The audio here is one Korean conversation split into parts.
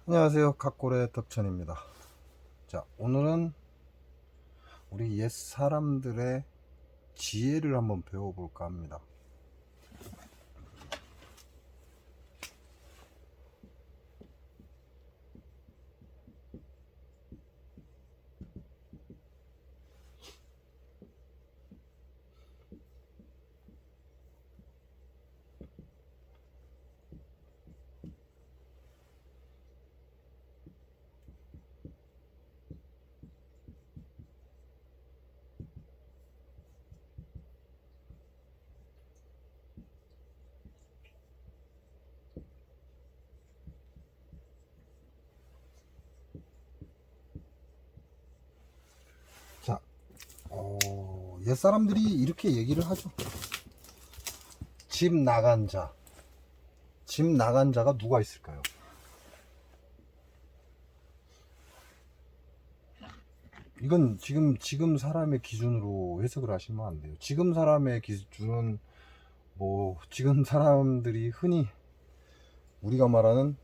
안녕하세요. 각골의 덕천입니다. 자, 오늘은 우리 옛 사람들의 지혜를 한번 배워볼까 합니다. 자, 옛 사람들이 이렇게 얘기를 하죠. 집 나간 자. 집 나간 자가 누가 있을까요? 이건 지금 사람의 기준으로 해석을 하시면 안 돼요. 지금 사람의 기준은 지금 사람들이 흔히 우리가 말하는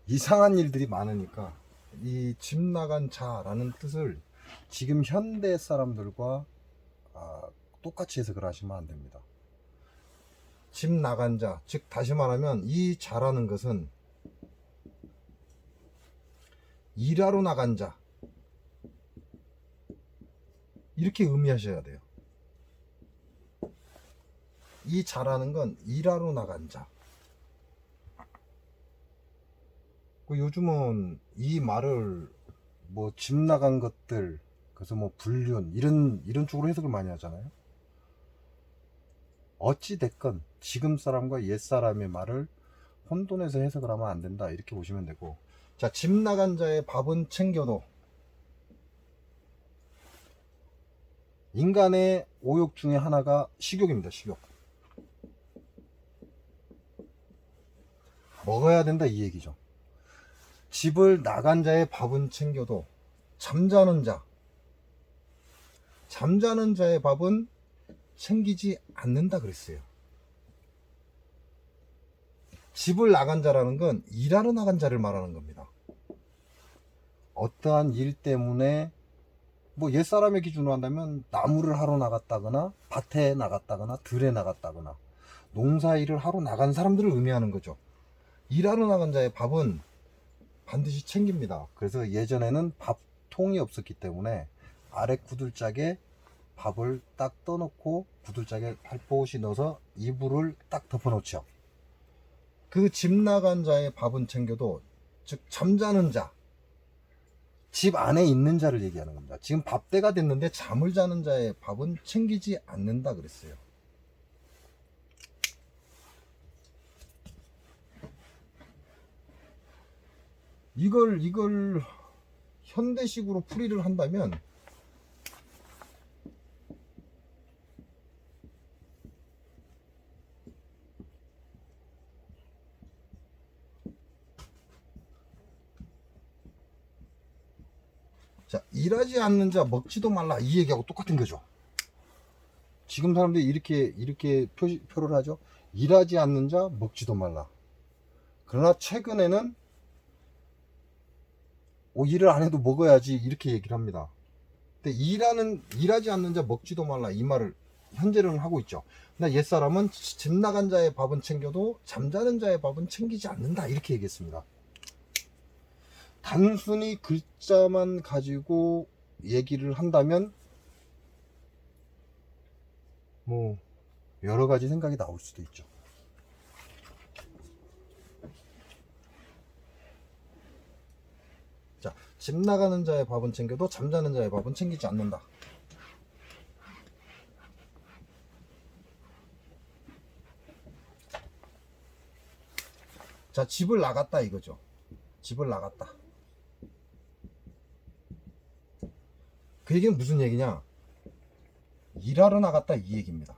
이상한 일들이 많으니까 이 집 나간 자라는 뜻을 지금 현대 사람들과 똑같이 해석을 하시면 안 됩니다. 집 나간 자, 즉 다시 말하면 이 자라는 것은 일하러 나간 자, 이렇게 의미하셔야 돼요. 이 자라는 건 일하러 나간 자. 요즘은 이 말을 집 나간 것들, 그래서 불륜 이런 쪽으로 해석을 많이 하잖아요. 어찌 됐건 지금 사람과 옛 사람의 말을 혼돈해서 해석을 하면 안 된다, 이렇게 보시면 되고. 자, 집 나간 자의 밥은 챙겨도. 인간의 오욕 중에 하나가 식욕입니다. 식욕. 먹어야 된다, 이 얘기죠. 집을 나간 자의 밥은 챙겨도 잠자는 자의 밥은 챙기지 않는다 그랬어요. 집을 나간 자라는 건 일하러 나간 자를 말하는 겁니다. 어떠한 일 때문에 옛사람의 기준으로 한다면 나무를 하러 나갔다거나 밭에 나갔다거나 들에 나갔다거나 농사일을 하러 나간 사람들을 의미하는 거죠. 일하러 나간 자의 밥은 반드시 챙깁니다. 그래서 예전에는 밥통이 없었기 때문에 아래 구들짝에 밥을 딱 떠놓고 구들짝에 살포시 넣어서 이불을 딱 덮어놓죠. 그 집 나간 자의 밥은 챙겨도, 즉 잠자는 자, 집 안에 있는 자를 얘기하는 겁니다. 지금 밥때가 됐는데 잠을 자는 자의 밥은 챙기지 않는다 그랬어요. 이걸 현대식으로 풀이를 한다면 자, 일하지 않는 자 먹지도 말라, 이 얘기하고 똑같은 거죠. 지금 사람들이 이렇게 표를 하죠. 일하지 않는 자 먹지도 말라. 그러나 최근에는 일을 안 해도 먹어야지, 이렇게 얘기를 합니다. 근데 일하지 않는 자 먹지도 말라, 이 말을 현재는 하고 있죠. 근데 옛사람은 집 나간 자의 밥은 챙겨도 잠자는 자의 밥은 챙기지 않는다, 이렇게 얘기했습니다. 단순히 글자만 가지고 얘기를 한다면 여러 가지 생각이 나올 수도 있죠. 자, 집 나가는 자의 밥은 챙겨도 잠자는 자의 밥은 챙기지 않는다. 자, 집을 나갔다 이거죠. 집을 나갔다. 그 얘기는 무슨 얘기냐? 일하러 나갔다, 이 얘기입니다.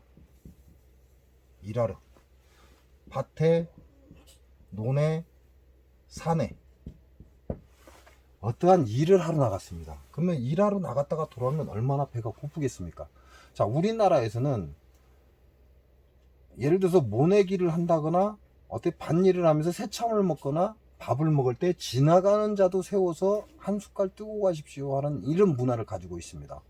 일하러. 밭에, 논에, 산에 어떠한 일을 하러 나갔습니다. 그러면 일하러 나갔다가 돌아오면 얼마나 배가 고프겠습니까? 자, 우리나라에서는 예를 들어서 모내기를 한다거나 밭일을 하면서 새참을 먹거나 밥을 먹을 때 지나가는 자도 세워서 한 숟갈 뜨고 가십시오 하는 이런 문화를 가지고 있습니다.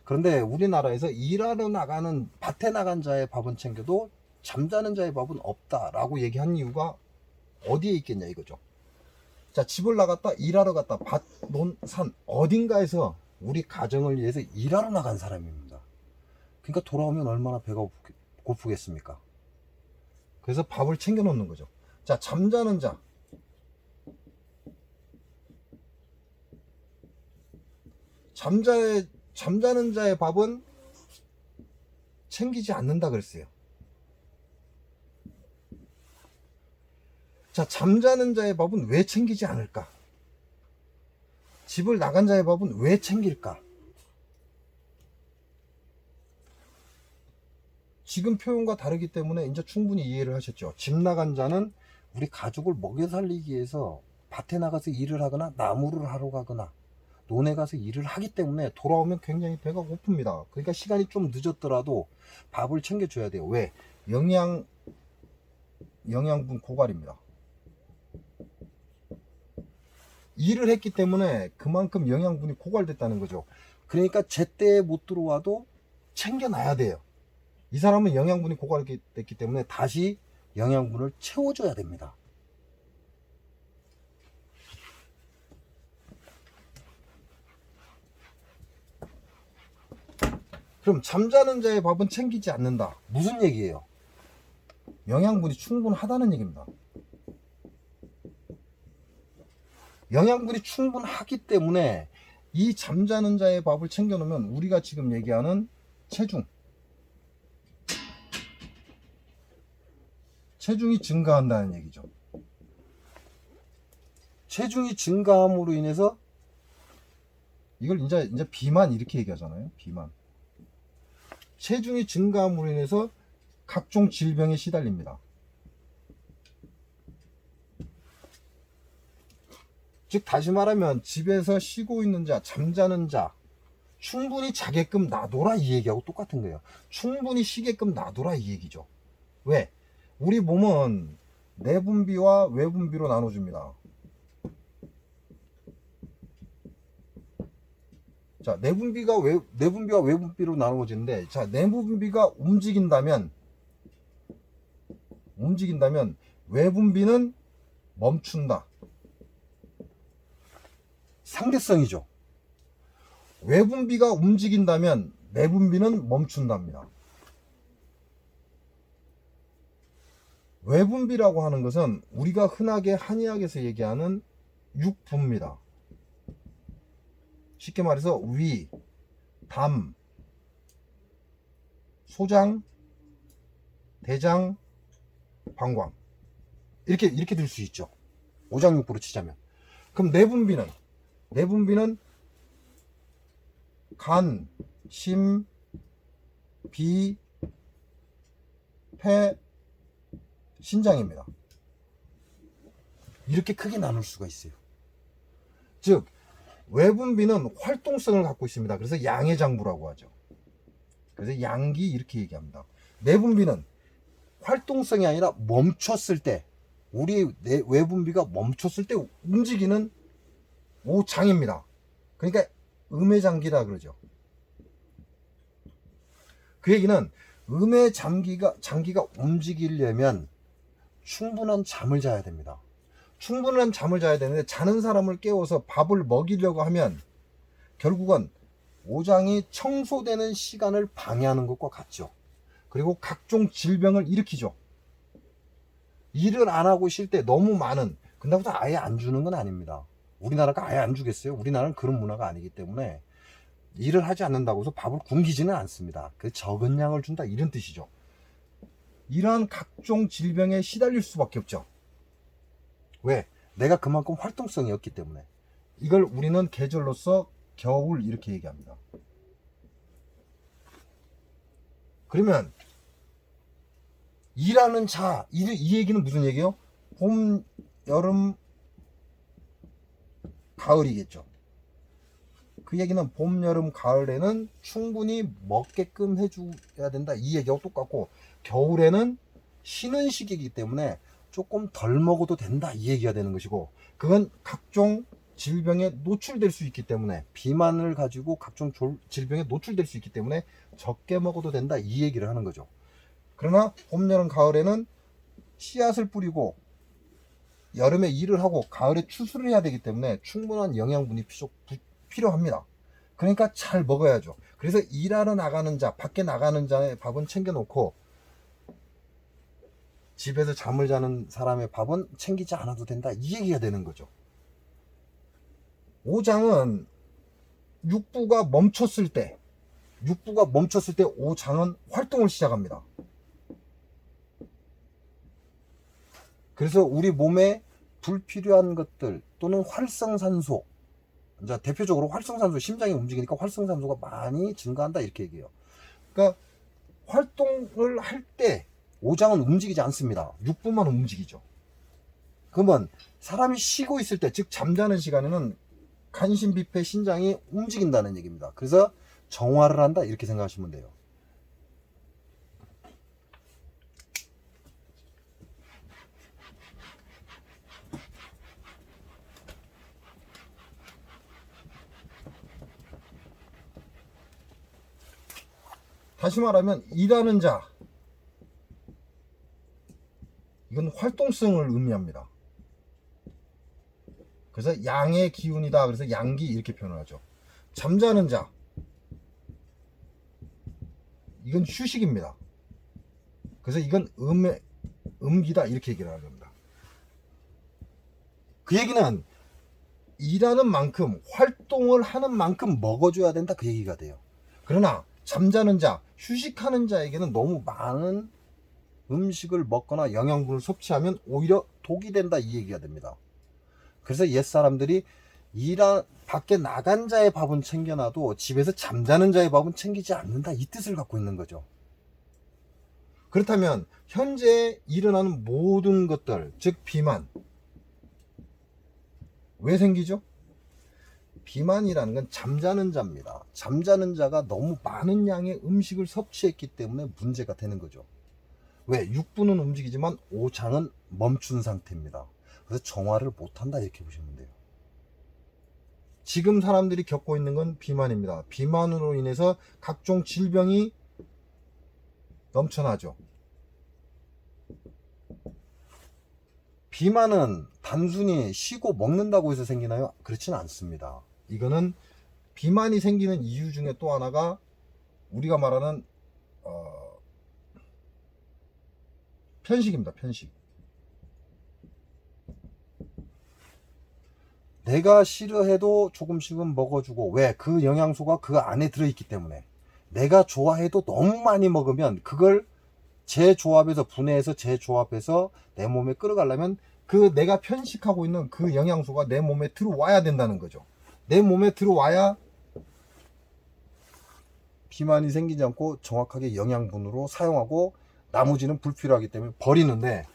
그런데 우리나라에서 일하러 나가는 밭에 나간 자의 밥은 챙겨도 잠자는 자의 밥은 없다라고 얘기한 이유가 어디에 있겠냐 이거죠. 자, 집을 나갔다 일하러 갔다 밭, 논, 산 어딘가에서 우리 가정을 위해서 일하러 나간 사람입니다. 그러니까 돌아오면 얼마나 배가 고프겠습니까? 그래서 밥을 챙겨 놓는 거죠. 자, 잠자는 자. 잠자는 자의 밥은 챙기지 않는다 그랬어요. 자, 잠자는 자의 밥은 왜 챙기지 않을까? 집을 나간 자의 밥은 왜 챙길까? 지금 표현과 다르기 때문에 이제 충분히 이해를 하셨죠. 집 나간 자는 우리 가족을 먹여 살리기 위해서 밭에 나가서 일을 하거나 나무를 하러 가거나 논에 가서 일을 하기 때문에 돌아오면 굉장히 배가 고픕니다. 그러니까 시간이 좀 늦었더라도 밥을 챙겨줘야 돼요. 왜? 영양분 고갈입니다. 일을 했기 때문에 그만큼 영양분이 고갈됐다는 거죠. 그러니까 제때에 못 들어와도 챙겨놔야 돼요. 이 사람은 영양분이 고갈됐기 때문에 다시 영양분을 채워줘야 됩니다. 그럼 잠자는 자의 밥은 챙기지 않는다. 무슨 얘기예요? 영양분이 충분하다는 얘기입니다. 영양분이 충분하기 때문에 이 잠자는 자의 밥을 챙겨놓으면 우리가 지금 얘기하는 체중이 증가한다는 얘기죠. 체중이 증가함으로 인해서 이걸 이제 비만 이렇게 얘기하잖아요. 비만. 체중이 증가함으로 인해서 각종 질병에 시달립니다. 즉 다시 말하면 집에서 쉬고 있는 자, 잠자는 자 충분히 자게끔 놔둬라 이 얘기하고 똑같은 거예요. 충분히 쉬게끔 놔둬라 이 얘기죠. 왜? 우리 몸은 내분비와 외분비로 나눠줍니다. 자, 내분비와 외분비로 나누어지는데, 자, 내분비가 움직인다면 외분비는 멈춘다. 상대성이죠. 외분비가 움직인다면 내분비는 멈춘답니다. 외분비라고 하는 것은 우리가 흔하게 한의학에서 얘기하는 육부입니다. 쉽게 말해서 위, 담, 소장, 대장, 방광 이렇게 될 수 있죠. 오장육부로 치자면. 그럼 내분비는 간, 심, 비, 폐, 신장입니다. 이렇게 크게 나눌 수가 있어요. 즉 외분비는 활동성을 갖고 있습니다. 그래서 양의 장부라고 하죠. 그래서 양기 이렇게 얘기합니다. 내분비는 활동성이 아니라 멈췄을 때, 우리 외분비가 멈췄을 때 움직이는 오장입니다. 그러니까 음해장기라 그러죠. 그 얘기는 장기가 움직이려면 충분한 잠을 자야 됩니다. 충분한 잠을 자야 되는데 자는 사람을 깨워서 밥을 먹이려고 하면 결국은 오장이 청소되는 시간을 방해하는 것과 같죠. 그리고 각종 질병을 일으키죠. 일을 안 하고 쉴 때 너무 많은, 근데부터 아예 안 주는 건 아닙니다. 우리나라가 아예 안 주겠어요? 우리나라는 그런 문화가 아니기 때문에 일을 하지 않는다고 해서 밥을 굶기지는 않습니다. 그 적은 양을 준다 이런 뜻이죠. 이러한 각종 질병에 시달릴 수밖에 없죠. 왜? 내가 그만큼 활동성이 없기 때문에. 이걸 우리는 계절로서 겨울 이렇게 얘기합니다. 그러면 일하는 자, 이 얘기는 무슨 얘기예요? 봄, 여름, 가을이겠죠. 그 얘기는 봄, 여름, 가을에는 충분히 먹게끔 해줘야 된다 이 얘기하고 똑같고, 겨울에는 쉬는 시기이기 때문에 조금 덜 먹어도 된다 이 얘기가 되는 것이고, 그건 각종 질병에 노출될 수 있기 때문에, 비만을 가지고 각종 질병에 노출될 수 있기 때문에 적게 먹어도 된다 이 얘기를 하는 거죠. 그러나 봄, 여름, 가을에는 씨앗을 뿌리고 여름에 일을 하고 가을에 추수를 해야 되기 때문에 충분한 영양분이 필요합니다. 그러니까 잘 먹어야죠. 그래서 일하러 나가는 자, 밖에 나가는 자의 밥은 챙겨놓고 집에서 잠을 자는 사람의 밥은 챙기지 않아도 된다 이 얘기가 되는 거죠. 오장은 육부가 멈췄을 때 오장은 활동을 시작합니다. 그래서 우리 몸에 불필요한 것들 또는 활성산소, 이제 대표적으로 활성산소, 심장이 움직이니까 활성산소가 많이 증가한다 이렇게 얘기해요. 그러니까 활동을 할 때 오장은 움직이지 않습니다. 육부만 움직이죠. 그러면 사람이 쉬고 있을 때, 즉 잠자는 시간에는 간신비폐 신장이 움직인다는 얘기입니다. 그래서 정화를 한다 이렇게 생각하시면 돼요. 다시 말하면 일하는 자, 이건 활동성을 의미합니다. 그래서 양의 기운이다. 그래서 양기 이렇게 표현을 하죠. 잠자는 자, 이건 휴식입니다. 그래서 이건 음기다 이렇게 얘기를 하는 겁니다. 그 얘기는 일하는 만큼, 활동을 하는 만큼 먹어줘야 된다 그 얘기가 돼요. 그러나 잠자는 자, 휴식하는 자에게는 너무 많은 음식을 먹거나 영양분을 섭취하면 오히려 독이 된다 이 얘기가 됩니다. 그래서 옛사람들이 밖에 나간 자의 밥은 챙겨놔도 집에서 잠자는 자의 밥은 챙기지 않는다 이 뜻을 갖고 있는 거죠. 그렇다면 현재 일어나는 모든 것들, 즉 비만, 왜 생기죠? 비만이라는 건 잠자는 자입니다. 잠자는 자가 너무 많은 양의 음식을 섭취했기 때문에 문제가 되는 거죠. 왜? 육부는 움직이지만 오장은 멈춘 상태입니다. 그래서 정화를 못한다 이렇게 보시면 돼요. 지금 사람들이 겪고 있는 건 비만입니다. 비만으로 인해서 각종 질병이 넘쳐나죠. 비만은 단순히 쉬고 먹는다고 해서 생기나요? 그렇지는 않습니다. 이거는 비만이 생기는 이유 중에 또 하나가 우리가 말하는 편식입니다. 편식. 내가 싫어해도 조금씩은 먹어주고, 왜? 그 영양소가 그 안에 들어있기 때문에. 내가 좋아해도 너무 많이 먹으면 그걸 재조합해서, 분해해서 재조합해서 내 몸에 끌어가려면 그 내가 편식하고 있는 그 영양소가 내 몸에 들어와야 된다는 거죠. 내 몸에 들어와야 비만이 생기지 않고 정확하게 영양분으로 사용하고, 나머지는 불필요하기 때문에 버리는데,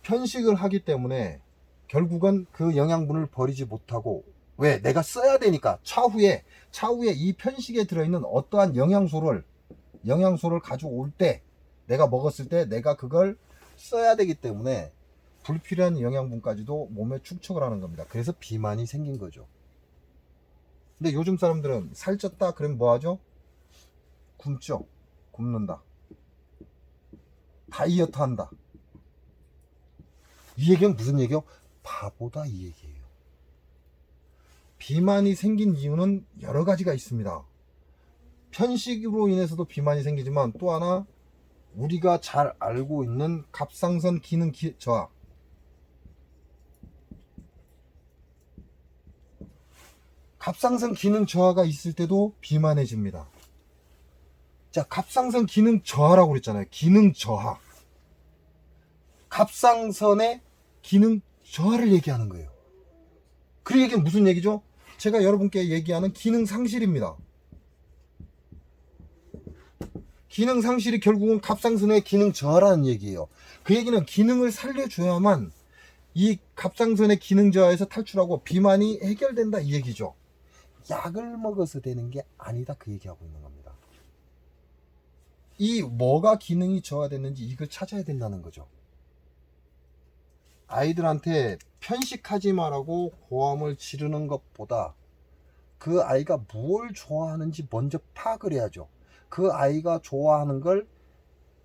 편식을 하기 때문에 결국은 그 영양분을 버리지 못하고, 왜? 내가 써야 되니까 차후에 이 편식에 들어있는 어떠한 영양소를 가져올 때, 내가 먹었을 때 내가 그걸 써야 되기 때문에 불필요한 영양분까지도 몸에 축적을 하는 겁니다. 그래서 비만이 생긴 거죠. 근데 요즘 사람들은 살쪘다 그러면 뭐 하죠? 굶죠. 굶는다. 다이어트 한다. 이 얘기는 무슨 얘기요? 바보다 이 얘기예요. 비만이 생긴 이유는 여러 가지가 있습니다. 편식으로 인해서도 비만이 생기지만, 또 하나 우리가 잘 알고 있는 갑상선 기능 저하, 갑상선 기능 저하가 있을 때도 비만해집니다. 자, 갑상선 기능 저하라고 그랬잖아요. 기능 저하. 갑상선의 기능 저하를 얘기하는 거예요. 그 얘기는 무슨 얘기죠? 제가 여러분께 얘기하는 기능 상실입니다. 기능 상실이 결국은 갑상선의 기능 저하라는 얘기예요. 그 얘기는 기능을 살려줘야만 이 갑상선의 기능 저하에서 탈출하고 비만이 해결된다 이 얘기죠. 약을 먹어서 되는 게 아니다 그 얘기하고 있는 겁니다. 이 뭐가 기능이 저하됐는지 이걸 찾아야 된다는 거죠. 아이들한테 편식하지 말라고 고함을 지르는 것보다 그 아이가 뭘 좋아하는지 먼저 파악을 해야죠. 그 아이가 좋아하는 걸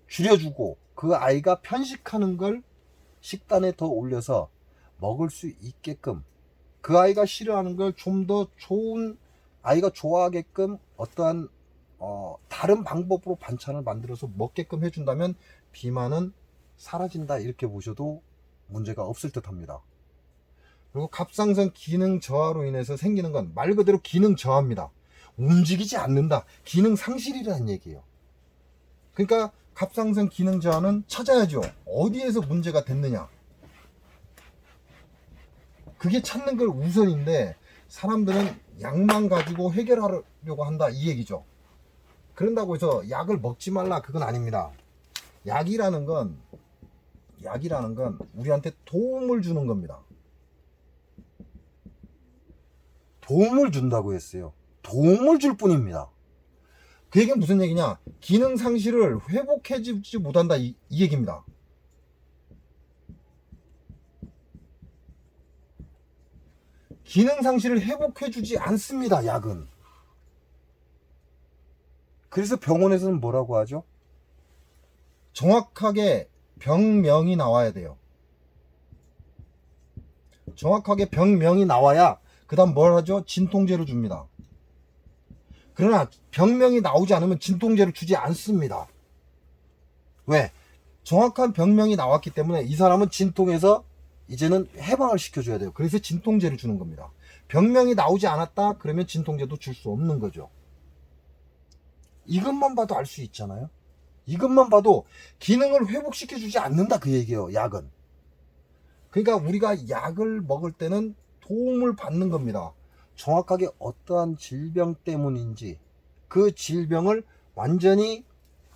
줄여주고 그 아이가 편식하는 걸 식단에 더 올려서 먹을 수 있게끔, 그 아이가 싫어하는 걸 좀 더 좋은, 아이가 좋아하게끔 어떠한 다른 방법으로 반찬을 만들어서 먹게끔 해준다면 비만은 사라진다, 이렇게 보셔도 문제가 없을 듯 합니다. 그리고 갑상선 기능 저하로 인해서 생기는 건 말 그대로 기능 저하입니다. 움직이지 않는다, 기능 상실이라는 얘기예요. 그러니까 갑상선 기능 저하는 찾아야죠. 어디에서 문제가 됐느냐, 그게 찾는 걸 우선인데 사람들은 약만 가지고 해결하려고 한다, 이 얘기죠. 그런다고 해서 약을 먹지 말라, 그건 아닙니다. 약이라는 건 우리한테 도움을 주는 겁니다. 도움을 준다고 했어요. 도움을 줄 뿐입니다. 그 얘기는 무슨 얘기냐, 기능 상실을 회복해주지 못한다, 이 얘기입니다. 기능 상실을 회복해주지 않습니다, 약은. 그래서 병원에서는 뭐라고 하죠? 정확하게 병명이 나와야 돼요. 정확하게 병명이 나와야 그 다음 뭘 하죠? 진통제를 줍니다. 그러나 병명이 나오지 않으면 진통제를 주지 않습니다. 왜? 정확한 병명이 나왔기 때문에 이 사람은 진통에서 이제는 해방을 시켜줘야 돼요. 그래서 진통제를 주는 겁니다. 병명이 나오지 않았다 그러면 진통제도 줄 수 없는 거죠. 이것만 봐도 알 수 있잖아요. 이것만 봐도 기능을 회복시켜주지 않는다, 그 얘기예요, 약은. 그러니까 우리가 약을 먹을 때는 도움을 받는 겁니다. 정확하게 어떠한 질병 때문인지 그 질병을 완전히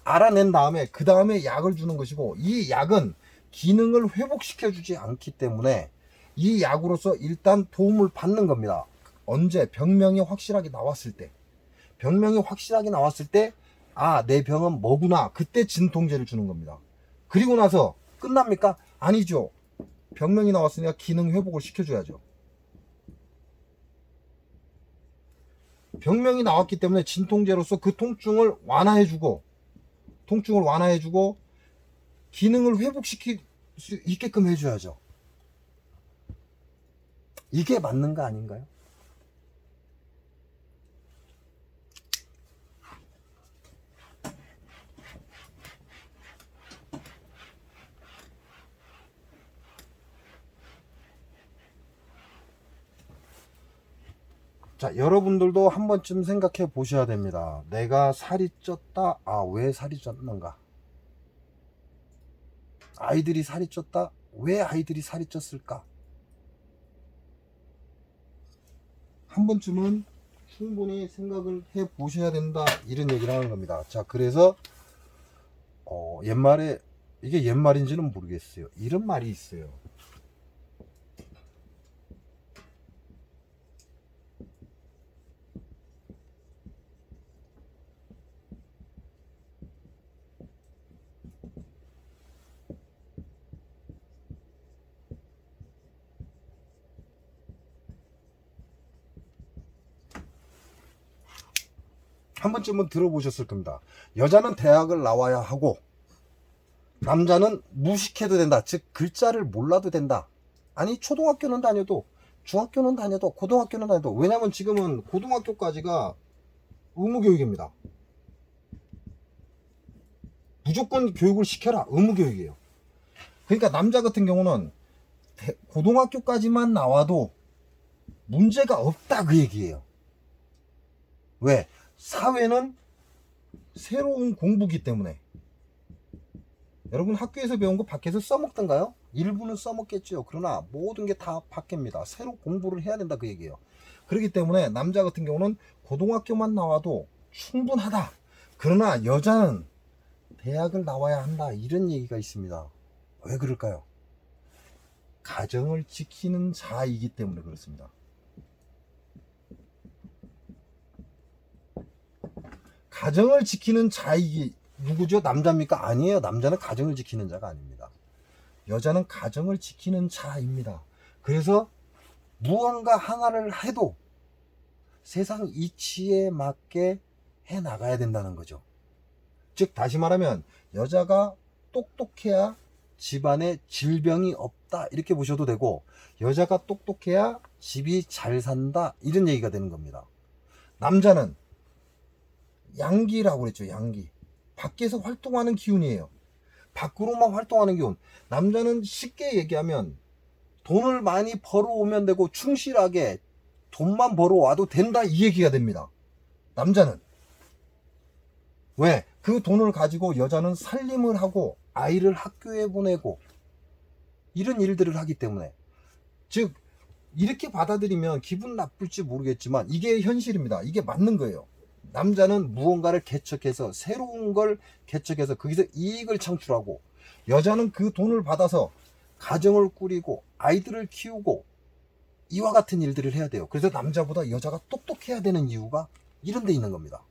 알아낸 다음에 그 다음에 약을 주는 것이고, 이 약은 기능을 회복시켜주지 않기 때문에 이 약으로서 일단 도움을 받는 겁니다. 언제? 병명이 확실하게 나왔을 때. 병명이 확실하게 나왔을 때, 아, 내 병은 뭐구나, 그때 진통제를 주는 겁니다. 그리고 나서 끝납니까? 아니죠. 병명이 나왔으니까 기능 회복을 시켜줘야죠. 병명이 나왔기 때문에 진통제로서 그 통증을 완화해주고 기능을 회복시킬 수 있게끔 해줘야죠. 이게 맞는 거 아닌가요? 자, 여러분들도 한 번쯤 생각해 보셔야 됩니다. 내가 살이 쪘다. 아, 왜 살이 쪘는가? 아이들이 살이 쪘다. 왜 아이들이 살이 쪘을까? 한 번쯤은 충분히 생각을 해 보셔야 된다, 이런 얘기를 하는 겁니다. 자, 그래서 옛말에, 이게 옛말인지는 모르겠어요. 이런 말이 있어요. 한 번쯤은 들어보셨을 겁니다. 여자는 대학을 나와야 하고 남자는 무식해도 된다. 즉 글자를 몰라도 된다. 아니, 초등학교는 다녀도, 중학교는 다녀도, 고등학교는 다녀도. 왜냐면 지금은 고등학교까지가 의무교육입니다. 무조건 교육을 시켜라, 의무교육이에요. 그러니까 남자 같은 경우는 고등학교까지만 나와도 문제가 없다, 그 얘기예요. 왜? 사회는 새로운 공부기 때문에. 여러분 학교에서 배운 거 밖에서 써먹던가요? 일부는 써먹겠죠. 그러나 모든 게 다 밖입니다. 새로 공부를 해야 된다, 그 얘기예요. 그렇기 때문에 남자 같은 경우는 고등학교만 나와도 충분하다. 그러나 여자는 대학을 나와야 한다, 이런 얘기가 있습니다. 왜 그럴까요? 가정을 지키는 자이기 때문에 그렇습니다. 가정을 지키는 자이기, 누구죠? 남자입니까? 아니에요. 남자는 가정을 지키는 자가 아닙니다. 여자는 가정을 지키는 자입니다. 그래서 무언가 하나를 해도 세상 이치에 맞게 해 나가야 된다는 거죠. 즉 다시 말하면 여자가 똑똑해야 집안에 질병이 없다 이렇게 보셔도 되고, 여자가 똑똑해야 집이 잘 산다 이런 얘기가 되는 겁니다. 남자는 양기라고 그랬죠. 양기. 밖에서 활동하는 기운이에요. 밖으로만 활동하는 기운. 남자는 쉽게 얘기하면 돈을 많이 벌어오면 되고 충실하게 돈만 벌어와도 된다 이 얘기가 됩니다. 남자는. 왜? 그 돈을 가지고 여자는 살림을 하고 아이를 학교에 보내고 이런 일들을 하기 때문에, 즉 이렇게 받아들이면 기분 나쁠지 모르겠지만 이게 현실입니다. 이게 맞는 거예요. 남자는 무언가를 개척해서 새로운 걸 개척해서 거기서 이익을 창출하고, 여자는 그 돈을 받아서 가정을 꾸리고 아이들을 키우고 이와 같은 일들을 해야 돼요. 그래서 남자보다 여자가 똑똑해야 되는 이유가 이런 데 있는 겁니다.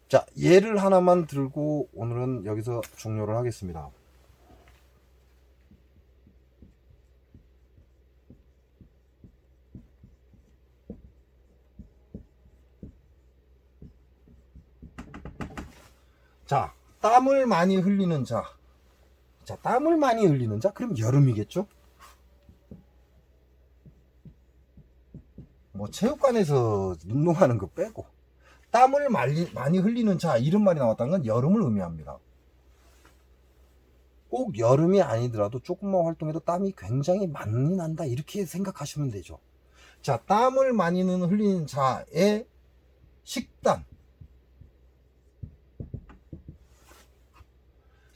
자, 예를 하나만 들고 오늘은 여기서 종료를 하겠습니다. 자, 땀을 많이 흘리는 자. 자, 땀을 많이 흘리는 자? 그럼 여름이겠죠? 뭐 체육관에서 운동하는 거 빼고 땀을 많이 흘리는 자, 이런 말이 나왔다는 건 여름을 의미합니다. 꼭 여름이 아니더라도 조금만 활동해도 땀이 굉장히 많이 난다 이렇게 생각하시면 되죠. 자, 땀을 많이 흘리는 자의 식단.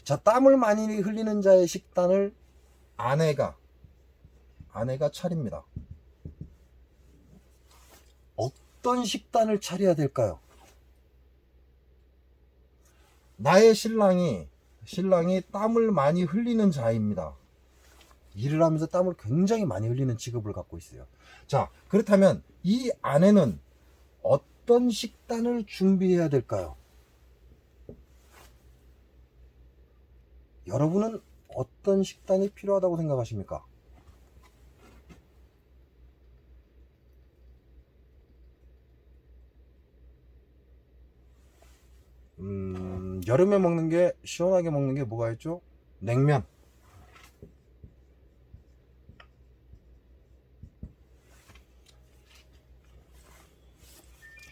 자, 땀을 많이 흘리는 자의 식단을 아내가 차립니다. 어떤 식단을 차려야 될까요? 나의 신랑이 땀을 많이 흘리는 자입니다. 일을 하면서 땀을 굉장히 많이 흘리는 직업을 갖고 있어요. 자, 그렇다면 이 아내는 어떤 식단을 준비해야 될까요? 여러분은 어떤 식단이 필요하다고 생각하십니까? 여름에 먹는 게, 시원하게 먹는 게 뭐가 있죠? 냉면.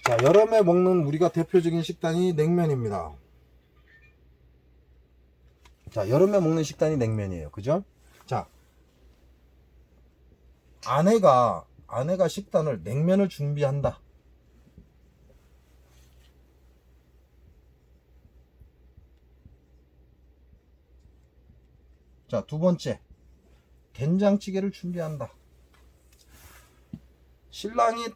자, 여름에 먹는 우리가 대표적인 식단이 냉면입니다. 자, 여름에 먹는 식단이 냉면이에요. 그죠? 자, 아내가 식단을 냉면을 준비한다. 자, 두 번째, 된장찌개를 준비한다. 신랑이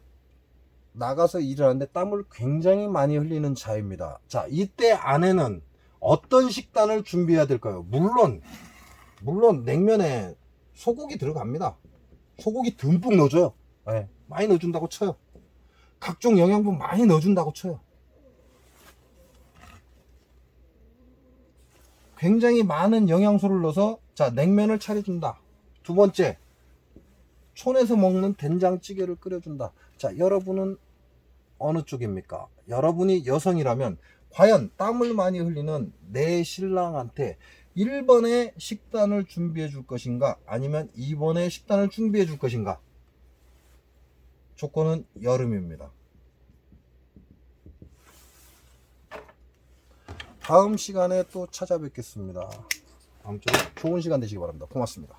나가서 일을 하는데 땀을 굉장히 많이 흘리는 자입니다. 자, 이때 아내는 어떤 식단을 준비해야 될까요? 물론 냉면에 소고기 들어갑니다. 소고기 듬뿍 넣어줘요. 네, 많이 넣어준다고 쳐요. 각종 영양분 많이 넣어준다고 쳐요. 굉장히 많은 영양소를 넣어서 자, 냉면을 차려준다. 두 번째, 촌에서 먹는 된장찌개를 끓여준다. 자, 여러분은 어느 쪽입니까? 여러분이 여성이라면 과연 땀을 많이 흘리는 내 신랑한테 1번의 식단을 준비해 줄 것인가, 아니면 2번의 식단을 준비해 줄 것인가? 조건은 여름입니다. 다음 시간에 또 찾아뵙겠습니다. 아무쪼록 좋은 시간 되시기 바랍니다. 고맙습니다.